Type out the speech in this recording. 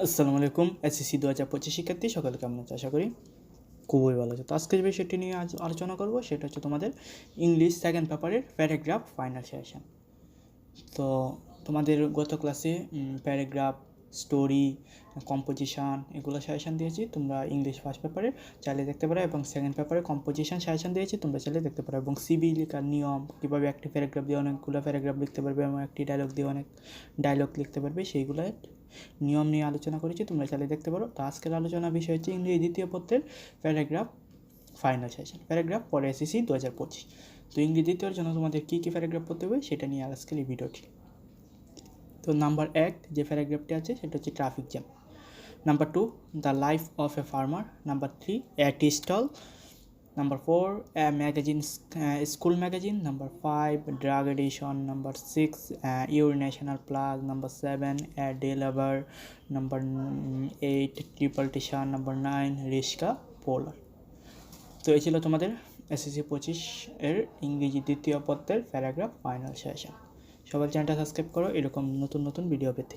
আসসালামু আলাইকুম। এসএসসি 2025 শিক্ষার্থী সকলে কেমন আছো? আশা করি খুবই ভালো আছো। তো আজকে যে বিষয়টি নিয়ে আজ আলোচনা করব সেটা হচ্ছে তোমাদের ইংলিশ সেকেন্ড পেপারের প্যারাগ্রাফ ফাইনাল সেশন। তো তোমাদের গত ক্লাসে প্যারাগ্রাফ, স্টোরি, কম্পোজিশন এগুলো সাজেশান দিয়েছি, তোমরা ইংলিশ ফার্স্ট পেপারে চাইলে দেখতে পারো, এবং সেকেন্ড পেপারে কম্পোজিশন সাজেশান দিয়েছি, তোমরা চাইলে দেখতে পারো, এবং সিবি লেখার নিয়ম, কীভাবে একটি প্যারাগ্রাফ দিয়ে অনেকগুলো প্যারাগ্রাফ লিখতে পারবে এবং একটি ডায়লগ দিয়ে অনেক ডায়লগ লিখতে পারবে, সেইগুলো নিয়ম নিয়ে আলোচনা করেছি, তোমরা চাইলে দেখতে পারো। তো আজকের আলোচনার বিষয় হচ্ছে ইংরেজি দ্বিতীয় পত্রের প্যারাগ্রাফ ফাইনাল সেশন, প্যারাগ্রাফ পরে এসএসসি 2025। তো ইংরেজি দ্বিতীয়র জন্য তোমাদের কী কী প্যারাগ্রাফ পড়তে হবে সেটা নিয়ে আজকের এই ভিডিওটি। তো নাম্বার 1 যে প্যারাগ্রাফটি আছে সেটা হচ্ছে traffic jam. Number 2 the life of a farmer. Number 3 a tea stall. Number 4 a magazine, school magazine. Number 5 drug addiction. Number 6 urinational plug. Number 7 a day labor. Number 8 triple টিশন. Number 9 রিস্কা পোলার। তো এই ছিল তোমাদের SSC 25 এর ইংরেজি দ্বিতীয় পত্রের paragraph final session. সবাই চ্যানেলটা সাবস্ক্রাইব করো এরকম নতুন নতুন ভিডিও পেতে।